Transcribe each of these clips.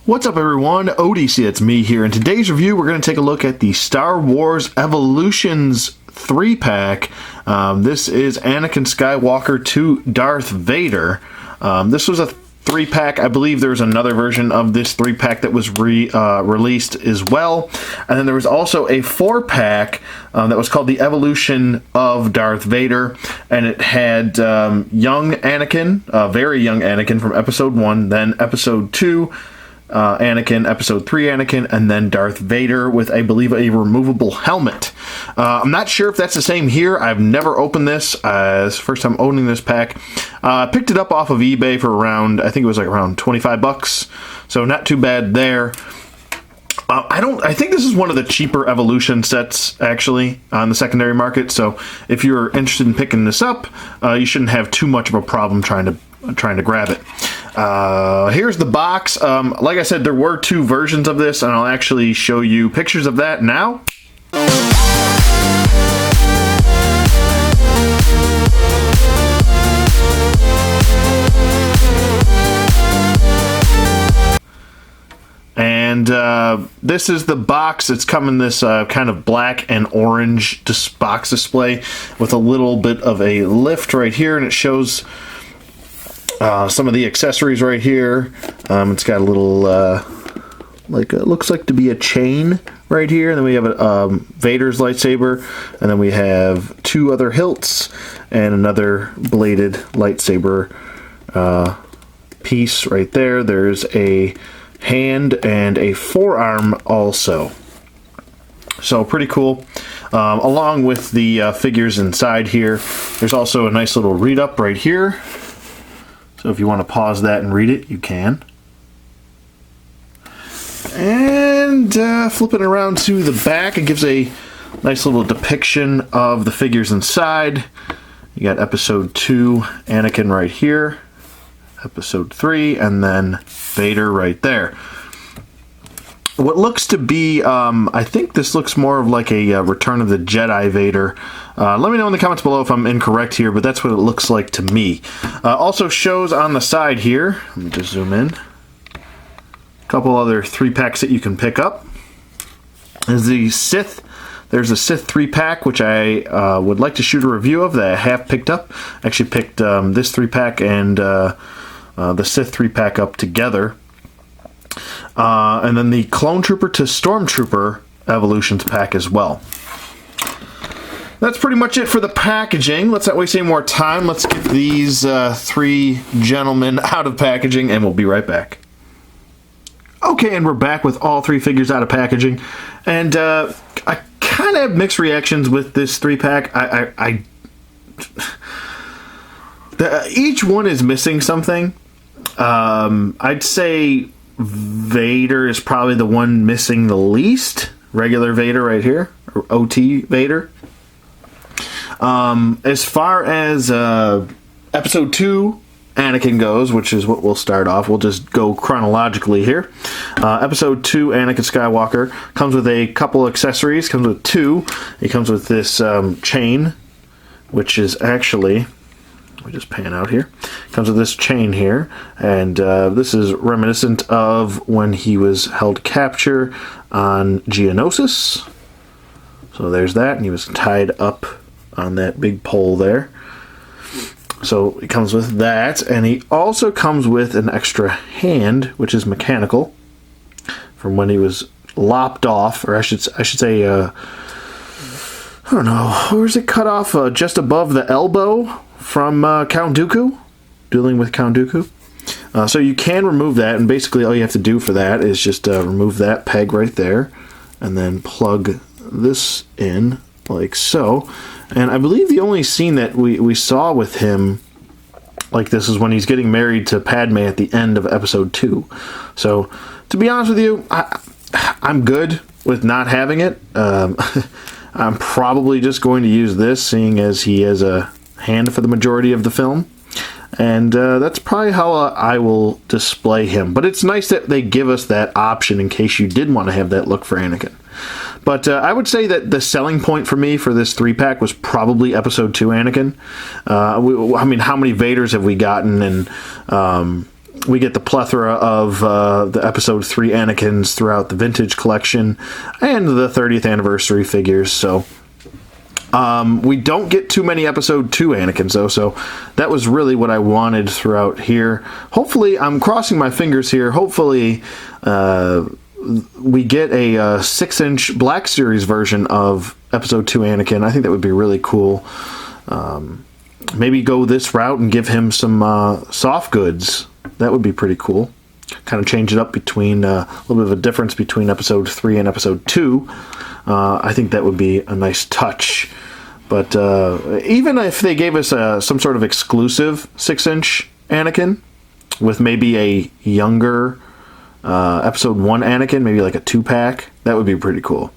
What's up everyone, ODC, it's me here. In today's review, we're going to take a look at the Star Wars Evolutions 3-pack. This is Anakin Skywalker to Darth Vader. This was a 3-pack. I believe there was another version of this 3-pack that was released as well. And then there was also a 4-pack that was called the Evolution of Darth Vader. And it had young Anakin, very young Anakin from Episode 1, then Episode 2, Anakin, Episode 3 Anakin, and then Darth Vader with, I believe, a removable helmet. I'm not sure if that's the same here. I've never opened this. It's the first time owning this pack. Picked it up off of eBay for around, I think it was like around 25 bucks. So not too bad there. I think this is one of the cheaper Evolution sets, actually, on the secondary market. So if you're interested in picking this up, you shouldn't have too much of a problem trying to grab it. Here's the box. Like I said, there were two versions of this, and I'll actually show you pictures of that now. And this is the box. It's come in this kind of black and orange box display with a little bit of a lift right here, and it shows some of the accessories right here. It's got a little, like it looks like to be a chain right here. And then we have a Vader's lightsaber, and then we have two other hilts and another bladed lightsaber piece right there. There's a hand and a forearm also. So pretty cool. Along with the figures inside here, there's also a nice little read up right here. So if you want to pause that and read it, you can. And flipping around to the back, it gives a nice little depiction of the figures inside. You got Episode 2 Anakin right here, Episode 3, and then Vader right there. What looks to be, I think this looks more of like a Return of the Jedi Vader. Let me know in the comments below if I'm incorrect here, but that's what it looks like to me. Also shows on the side here, let me just zoom in, a couple other 3-packs that you can pick up. There's the Sith. There's a Sith 3-pack, which I would like to shoot a review of that I have picked up. I actually picked this 3-pack and the Sith 3-pack up together. And then the Clone Trooper to Stormtrooper Evolutions pack as well. That's pretty much it for the packaging. Let's not waste any more time. Let's get these three gentlemen out of packaging, and we'll be right back. Okay, and we're back with all three figures out of packaging. And I kind of have mixed reactions with this 3-pack. Each one is missing something. I'd say Vader is probably the one missing the least. Regular Vader right here, or OT Vader. As far as Episode 2 Anakin goes, which is what we'll start off, we'll just go chronologically here. Episode 2 Anakin Skywalker comes with a couple accessories, comes with two. It comes with this chain, which is actually, let me just pan out here. Comes with this chain here, and this is reminiscent of when he was held capture on Geonosis. So there's that, and he was tied up on that big pole there. So it comes with that, and he also comes with an extra hand, which is mechanical, from when he was lopped off, or I should say, I don't know, where is it cut off? Just above the elbow from Count Dooku, dueling with Count Dooku. So you can remove that, and basically all you have to do for that is just remove that peg right there, and then plug this in like so. And I believe the only scene that we saw with him like this is when he's getting married to Padme at the end of Episode 2. So, to be honest with you, I'm good with not having it. I'm probably just going to use this, seeing as he has a hand for the majority of the film. And that's probably how I will display him. But it's nice that they give us that option in case you did want to have that look for Anakin. But I would say that the selling point for me for this 3-pack was probably Episode 2 Anakin. I mean, how many Vaders have we gotten? And we get the plethora of the Episode 3 Anakins throughout the Vintage Collection and the 30th Anniversary figures, so we don't get too many Episode 2 Anakins, though, so that was really what I wanted throughout here. Hopefully, I'm crossing my fingers here, hopefully we get a 6-inch Black Series version of Episode 2 Anakin. I think that would be really cool. Maybe go this route and give him some soft goods. That would be pretty cool. Kind of change it up between a little bit of a difference between Episode 3 and Episode 2. I think that would be a nice touch. But even if they gave us some sort of exclusive 6-inch Anakin with maybe a younger Episode 1 Anakin, maybe like a 2-pack, that would be pretty cool.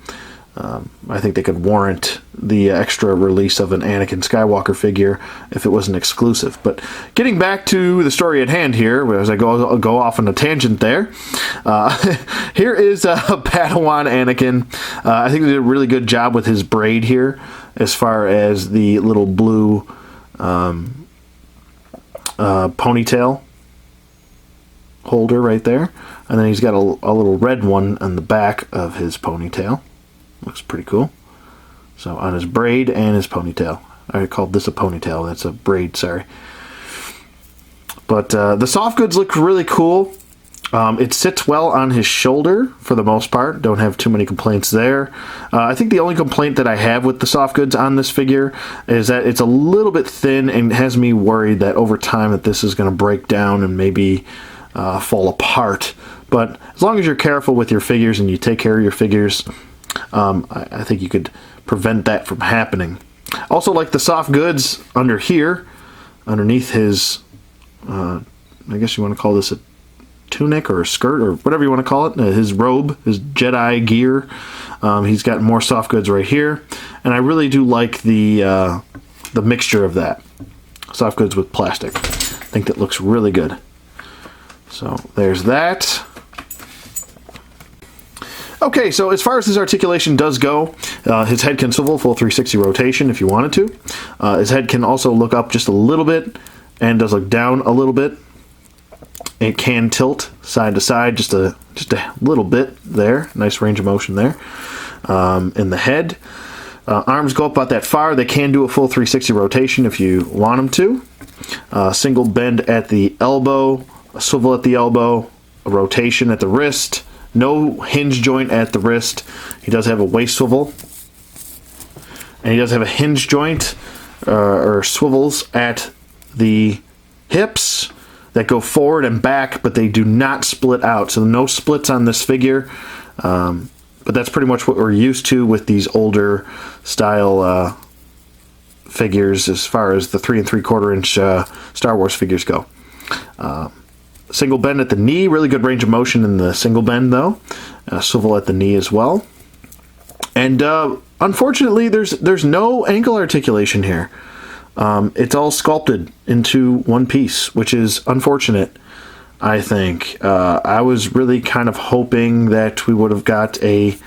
I think they could warrant the extra release of an Anakin Skywalker figure if it wasn't exclusive. But getting back to the story at hand here, as I go off on a tangent there, here is Padawan Anakin. I think they did a really good job with his braid here, as far as the little blue ponytail holder right there. And then he's got a little red one on the back of his ponytail. Looks pretty cool. So on his braid and his ponytail. I called this a ponytail. That's a braid, sorry. But the soft goods look really cool. It sits well on his shoulder for the most part. Don't have too many complaints there. I think the only complaint that I have with the soft goods on this figure is that it's a little bit thin and has me worried that over time that this is going to break down and maybe fall apart. But as long as you're careful with your figures and you take care of your figures, I think you could prevent that from happening. Also, like the soft goods under here, underneath his, I guess you want to call this a tunic or a skirt or whatever you want to call it, his robe, his Jedi gear. He's got more soft goods right here, and I really do like the mixture of that. Soft goods with plastic. I think that looks really good. So there's that. Okay, so as far as his articulation does go, his head can swivel full 360 rotation if you wanted to. His head can also look up just a little bit and does look down a little bit. It can tilt side to side just a little bit there. Nice range of motion there in the head. Arms go up about that far. They can do a full 360 rotation if you want them to. Single bend at the elbow, a swivel at the elbow, a rotation at the wrist. No hinge joint at the wrist. He does have a waist swivel. And he does have a hinge joint or swivels at the hips that go forward and back, but they do not split out. So no splits on this figure. But that's pretty much what we're used to with these older style figures as far as the 3 3/4 inch Star Wars figures go. Single bend at the knee, really good range of motion in the single bend though. Swivel at the knee as well. And unfortunately, there's no ankle articulation here. It's all sculpted into one piece, which is unfortunate, I think. I was really kind of hoping that we would have got a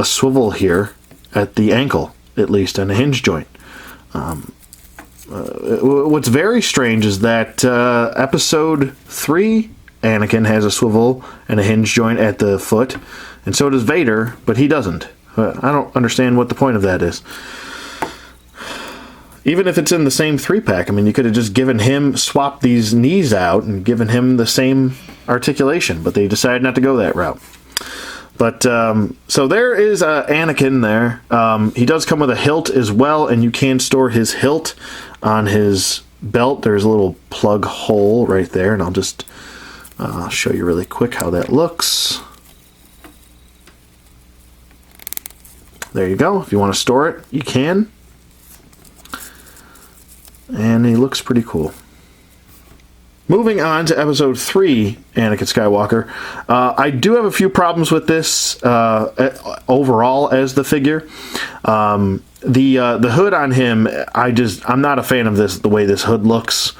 swivel here at the ankle, at least, and a hinge joint. What's very strange is that Episode 3 Anakin has a swivel and a hinge joint at the foot, and so does Vader, but he doesn't. I don't understand what the point of that is. Even if it's in the same 3-pack, I mean, you could have just given him, swapped these knees out and given him the same articulation, but they decided not to go that route. But, so there is Anakin there. He does come with a hilt as well, and you can store his hilt on his belt. There's a little plug hole right there, and I'll just show you really quick how that looks. There you go. If you want to store it, you can. And he looks pretty cool. Moving on to Episode 3, Anakin Skywalker. I do have a few problems with this overall as the figure. The hood on him, I'm not a fan of this, the way this hood looks.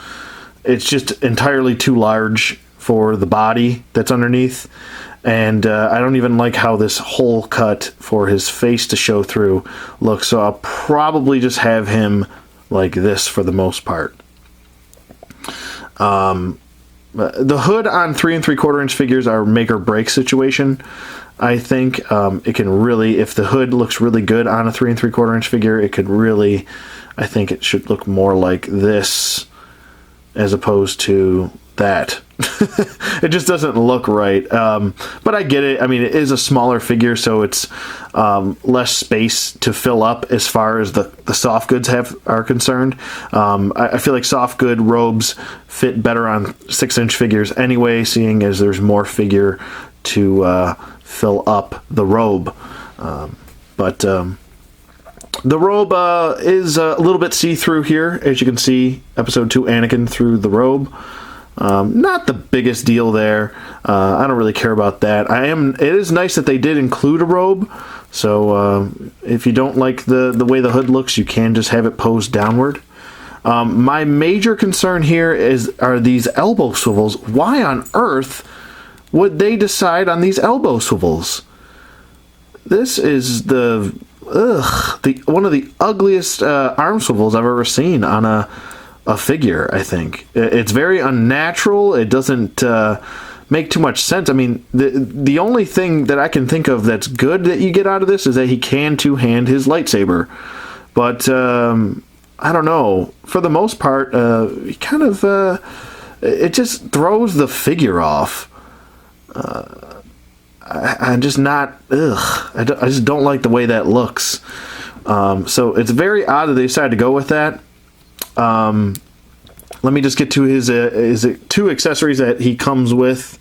It's just entirely too large for the body that's underneath. And I don't even like how this hole cut for his face to show through looks. So I'll probably just have him like this for the most part. The hood on 3 3/4-inch figures are make or break situation. I think it can really, if the hood looks really good on a 3 3/4-inch figure, it could really, I think it should look more like this as opposed to that. It just doesn't look right. But I get it. I mean, it is a smaller figure, so it's less space to fill up as far as the soft goods are concerned. I feel like soft good robes fit better on 6-inch figures anyway, seeing as there's more figure to fill up the robe. But the robe is a little bit see-through here. As you can see, Episode 2 Anakin through the robe. Not the biggest deal there. I don't really care about that. It is nice that they did include a robe. So if you don't like the way the hood looks, you can just have it posed downward. My major concern here are these elbow swivels. Why on earth would they decide on these elbow swivels? This is one of the ugliest arm swivels I've ever seen on a figure. I think it's very unnatural. It doesn't make too much sense. I mean, the only thing that I can think of that's good that you get out of this is that he can two-hand his lightsaber. But I don't know. For the most part, he kind of it just throws the figure off. I'm just not. I just don't like the way that looks. So it's very odd that they decided to go with that. Let me just get to his 2 accessories that he comes with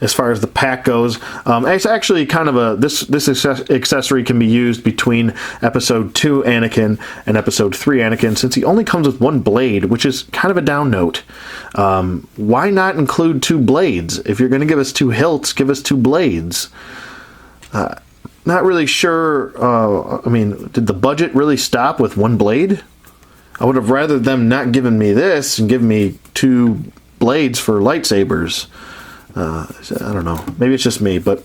as far as the pack goes. It's actually kind of this accessory can be used between Episode 2 Anakin and Episode 3 Anakin, since he only comes with 1 blade, which is kind of a down note. Why not include 2 blades? If you're going to give us 2 hilts, give us 2 blades. Not really sure. I mean, did the budget really stop with 1 blade? I would have rather them not given me this and given me 2 blades for lightsabers. I don't know. Maybe it's just me, but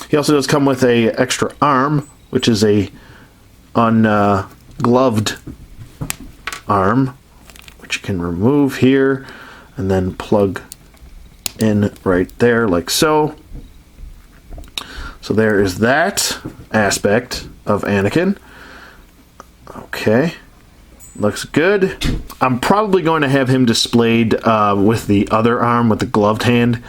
he also does come with a extra arm, which is a ungloved arm, which you can remove here and then plug in right there like so. So there is that aspect of Anakin. Okay. Looks good. I'm probably going to have him displayed with the other arm, with the gloved hand.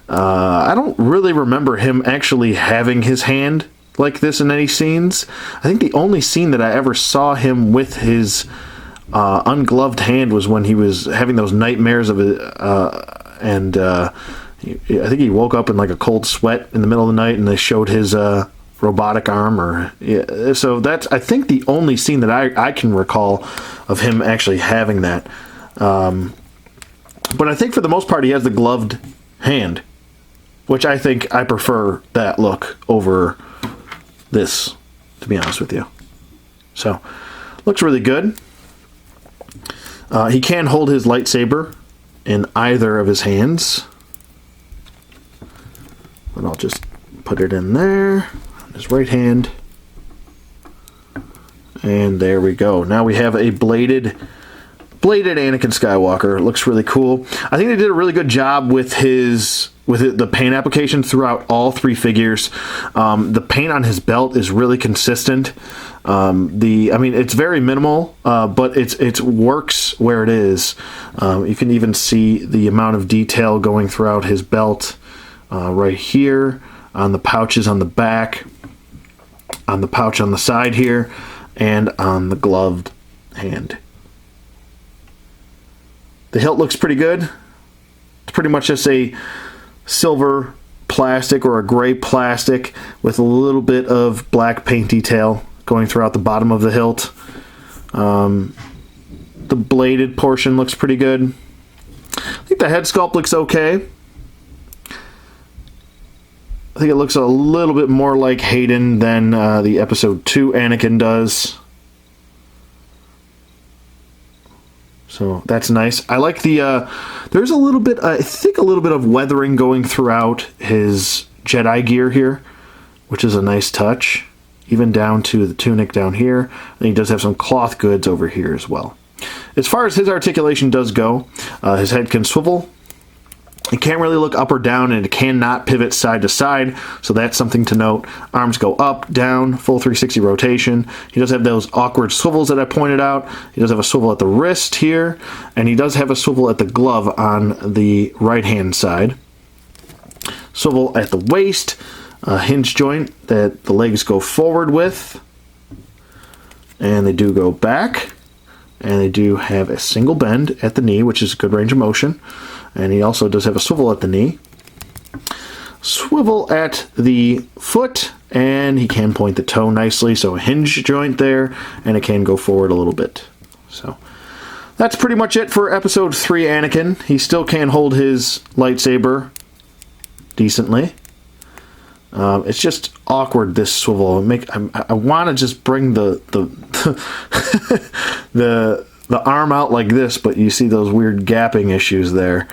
I don't really remember him actually having his hand like this in any scenes. I think the only scene that I ever saw him with his ungloved hand was when he was having those nightmares of it, and I think he woke up in like a cold sweat in the middle of the night, and they showed his robotic arm. So that's, I think, the only scene that I can recall of him actually having that. But I think for the most part he has the gloved hand, which I think I prefer that look over this, to be honest with you. So looks really good. He can hold his lightsaber in either of his hands, and I'll just put it in there on his right hand. And there we go. Now we have a bladed Anakin Skywalker. It looks really cool. I think they did a really good job with the paint application throughout all 3 figures. The paint on his belt is really consistent. I mean, it's very minimal, but it works where it is. You can even see the amount of detail going throughout his belt right here, on the pouches on the back, on the pouch on the side here, and on the gloved hand. The hilt looks pretty good. It's pretty much just a silver plastic or a gray plastic with a little bit of black paint detail going throughout the bottom of the hilt. The bladed portion looks pretty good. I think the head sculpt looks okay. I think it looks a little bit more like Hayden than the Episode 2 Anakin does. So that's nice. I like the, there's a little bit, I think a little bit of weathering going throughout his Jedi gear here, which is a nice touch. Even down to the tunic down here. And he does have some cloth goods over here as well. As far as his articulation does go, his head can swivel. It can't really look up or down, and it cannot pivot side to side, so that's something to note. Arms go up, down, full 360 rotation. He does have those awkward swivels that I pointed out. He does have a swivel at the wrist here, and he does have a swivel at the glove on the right-hand side. Swivel at the waist, a hinge joint that the legs go forward with, and they do go back, and they do have a single bend at the knee, which is good range of motion. And he also does have a swivel at the knee, swivel at the foot, and he can point the toe nicely, so a hinge joint there, and it can go forward a little bit. So that's pretty much it for episode 3 Anakin. He still can hold his lightsaber decently. It's just awkward, this swivel. I want to just bring the the arm out like this, but you see those weird gapping issues there.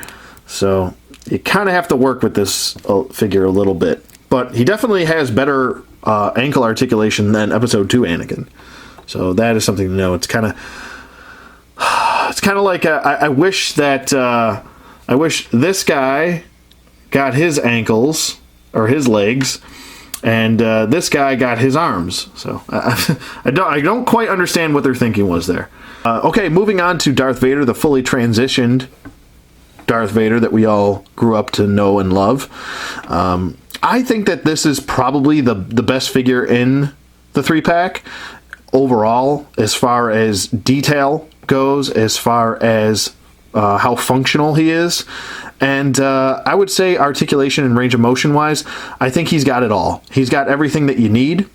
So you kind of have to work with this figure a little bit. But he definitely has better ankle articulation than episode 2 Anakin. So that is something to know. It's kind of like I wish this guy got his ankles or his legs, and this guy got his arms. So I don't quite understand what their thinking was there. Okay, moving on to Darth Vader, the fully transitioned Darth Vader that we all grew up to know and love. I think that this is probably the best figure in the 3-pack overall, as far as detail goes, as far as how functional he is. And I would say articulation and range of motion wise, I think he's got it all. He's got everything that you need.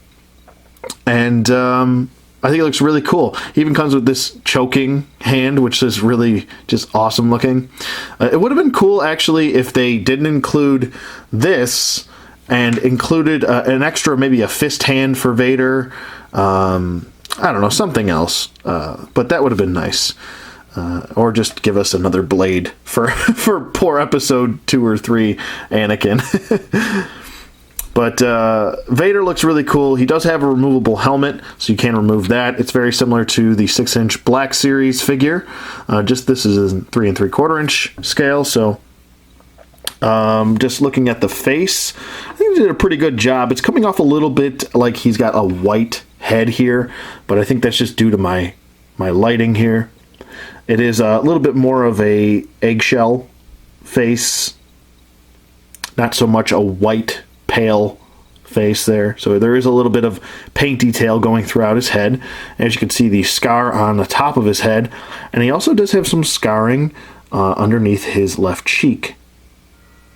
And I think it looks really cool. He even comes with this choking hand, which is really just awesome looking. It would have been cool, actually, if they didn't include this and included an extra, maybe a fist hand for Vader. I don't know, something else. But that would have been nice. Or just give us another blade for poor episode 2 or 3 Anakin. But Vader looks really cool. He does have a removable helmet, so you can remove that. It's very similar to the 6-inch Black Series figure. Just this is a 3 3/4 inch scale. So just looking at the face, I think they did a pretty good job. It's coming off a little bit like he's got a white head here, but I think that's just due to my lighting here. It is a little bit more of a eggshell face, not so much a white pale face there. So there is a little bit of paint detail going throughout his head. As you can see, the scar on the top of his head, and he also does have some scarring underneath his left cheek,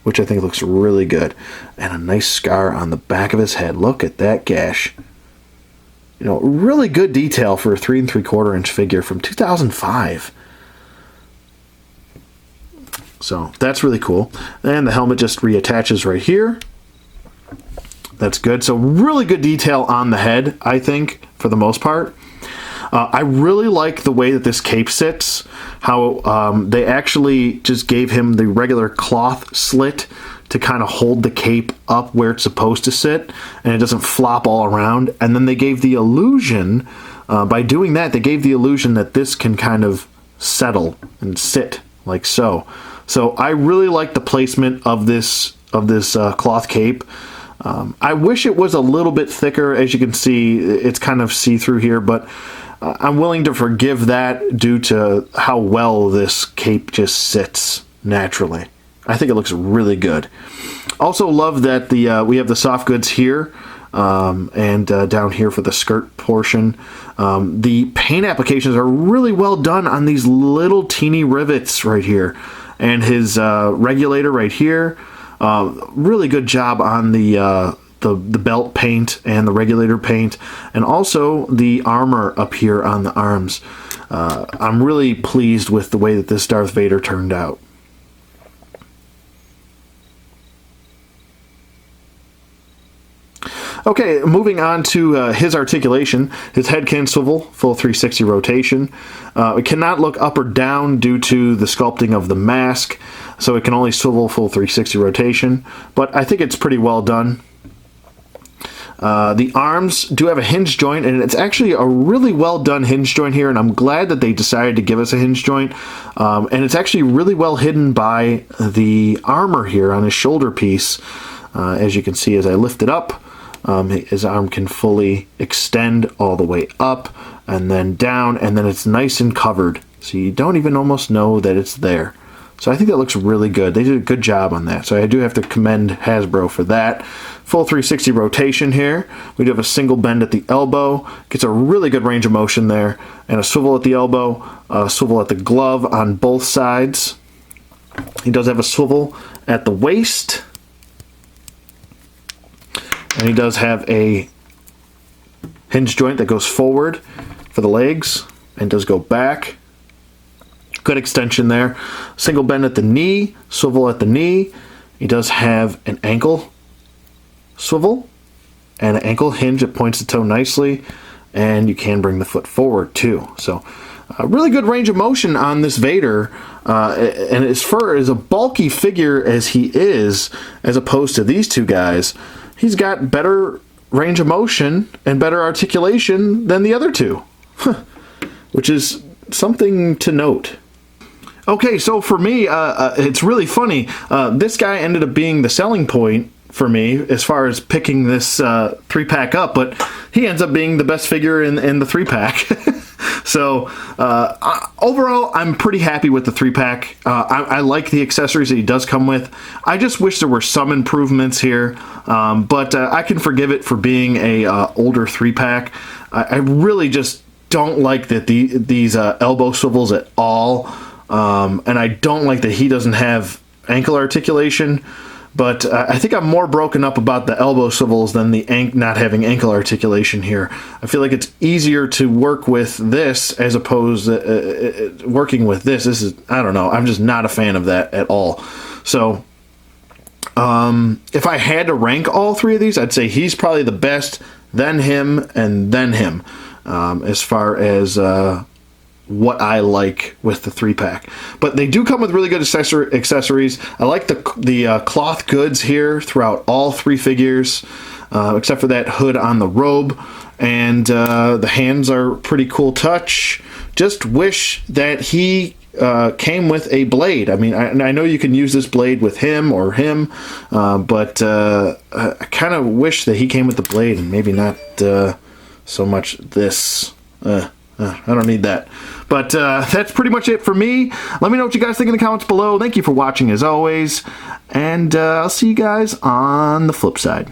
which I think looks really good, and a nice scar on the back of his head. Look at that gash. You know, really good detail for a 3 3/4 inch figure from 2005. So that's really cool. And the helmet just reattaches right here. That's good. So really good detail on the head, I think, for the most part. I really like the way that this cape sits. How they actually just gave him the regular cloth slit to kind of hold the cape up where it's supposed to sit, and it doesn't flop all around. And then they gave the illusion, by doing that, they gave the illusion that this can kind of settle and sit like so. So I really like the placement of this cloth cape. I wish it was a little bit thicker. As you can see, it's kind of see-through here, but I'm willing to forgive that due to how well this cape just sits naturally. I think it looks really good. Also love that we have the soft goods here and down here for the skirt portion. The paint applications are really well done on these little teeny rivets right here. And his regulator right here. Really good job on the belt paint and the regulator paint, and also the armor up here on the arms. I'm really pleased with the way that this Darth Vader turned out. Okay, moving on to his articulation. His head can swivel, full 360 rotation. It cannot look up or down due to the sculpting of the mask, so it can only swivel full 360 rotation, but I think it's pretty well done. The arms do have a hinge joint, and it's actually a really well done hinge joint here, and I'm glad that they decided to give us a hinge joint. And it's actually really well hidden by the armor here on his shoulder piece. As you can see, as I lift it up, his arm can fully extend all the way up and then down, and then it's nice and covered, so you don't even almost know that it's there. So I think that looks really good. They did a good job on that. So I do have to commend Hasbro for that. Full 360 rotation here. We do have a single bend at the elbow. Gets a really good range of motion there. And a swivel at the elbow, a swivel at the glove on both sides. He does have a swivel at the waist. And he does have a hinge joint that goes forward for the legs and does go back. Good extension there. Single bend at the knee, swivel at the knee. He does have an ankle swivel and an ankle hinge that points the toe nicely, and you can bring the foot forward too. So a really good range of motion on this Vader, and as far as a bulky figure as he is, as opposed to these two guys, he's got better range of motion and better articulation than the other two, which is something to note. Okay, so for me, it's really funny. This guy ended up being the selling point for me as far as picking this 3-pack up, but he ends up being the best figure in the 3-pack. So overall, I'm pretty happy with the 3-pack. I like the accessories that he does come with. I just wish there were some improvements here, but I can forgive it for being a older 3-pack. I really just don't like that these elbow swivels at all, and I don't like that he doesn't have ankle articulation. But I think I'm more broken up about the elbow swivels than the not having ankle articulation here. I feel like it's easier to work with this as opposed to working with this. This is, I don't know, I'm just not a fan of that at all. So if I had to rank all three of these, I'd say he's probably the best, then him, and then him, as far as what I like with the 3-pack. But they do come with really good accessories. I like the cloth goods here throughout all three figures, except for that hood on the robe. And the hands are pretty cool touch. Just wish that he came with a blade. I mean, I know you can use this blade with him or him, but I kind of wish that he came with the blade and maybe not so much this. I don't need that. But that's pretty much it for me. Let me know what you guys think in the comments below. Thank you for watching as always. And I'll see you guys on the flip side.